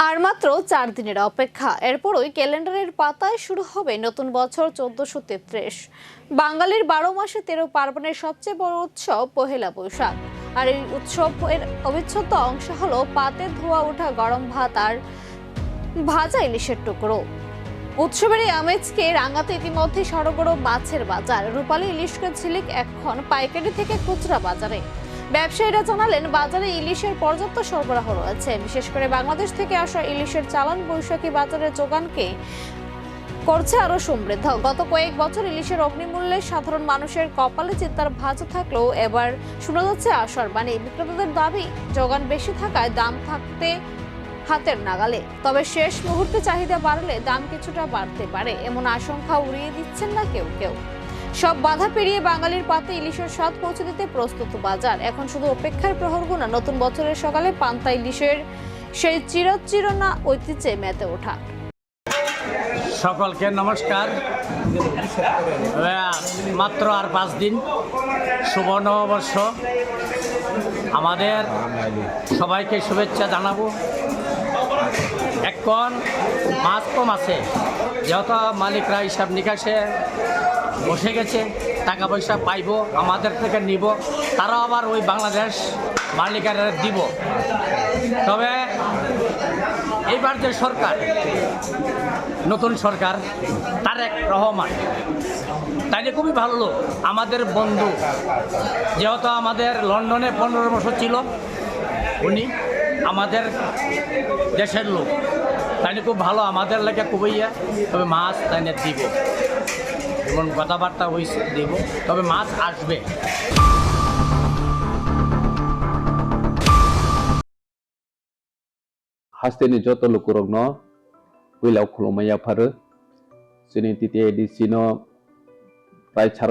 আর মাত্র 4 দিনের অপেক্ষা, এরপরই ক্যালেন্ডারের পাতায় শুরু হবে নতুন বছর 1433। বাঙালির 12 মাসে 13 পার্বণের সবচেয়ে বড় উৎসব পহেলা বৈশাখ। আর এই উৎসব এর অবিচ্ছেদ্য অংশ হলো পাতে ধোয়া ওঠা গরম ভাত আর ভাজা ইলিশের টুকরো। উৎসবের এই আমেজকে রাঙাতে ইতিমধ্যে সড়গড় মাছের বাজার। রূপালী ইলিশকে ঝিলিক এখন পাইকারি থেকে খুচরা বাজারে। ব্যবসায়ীরা জানালেন, বাজারে ইলিশের পর্যাপ্ত সরবরাহ রয়েছে। বিশেষ করে বাংলাদেশ থেকে আসা ইলিশের চালান বৈশাখী বাজারের যোগানকে করছে আরো সমৃদ্ধ। গত কয়েক বছর ইলিশের অগ্নিমূল্যে সাধারণ মানুষের কপালে চিন্তার ভাঁজ থাকলেও এবার শোনা যাচ্ছে আশার বাণী। বিক্রেতাদের দাবি, যোগান বেশি থাকায় দাম থাকতে হাতের নাগালে, তবে শেষ মুহূর্তে চাহিদা বাড়লে দাম কিছুটা বাড়তে পারে এমন আশঙ্কা উড়িয়ে দিচ্ছেন না কেউ কেউ। সব বাধা পেরিয়ে বাঙালির পাতে ইলিশের স্বাদ পৌঁছে দিতে প্রস্তুত বাজার। এখন শুধু অপেক্ষার প্রহর গোনা নতুন বছরের সকালে পান্তা ইলিশের সেই চিরচিরনা ঐতিহ্যে মেতে ওঠা। সকলকে নমস্কার। মাত্র আর 5 দিন শুভ নববর্ষ। আমাদের সবাইকে শুভেচ্ছা জানাবো। এখন মাছ কম আছে, যেহেতু মালিকরা হিসাব নিকাশে বসে গেছে, টাকা পয়সা পাইব, আমাদের থেকে নিব, তারা আবার ওই বাংলাদেশ মালিকেরা দিব। তবে এইবার যে সরকার, নতুন সরকার তারেক রহমান, তাইলে খুবই ভালো লোক, আমাদের বন্ধু। যেহেতু আমাদের লন্ডনে 15 বছর ছিল, উনি আমাদের দেশের লোক, তাইলে খুব ভালো, আমাদের লাগে খুবই। তবে মাছ তাইলে দিব, যেমন কথাবার্তা হয়েছে দিব, তবে মাছ আসবে। Hasteni joto lukurogno wilau khulumaya pharu sini titi edisino pai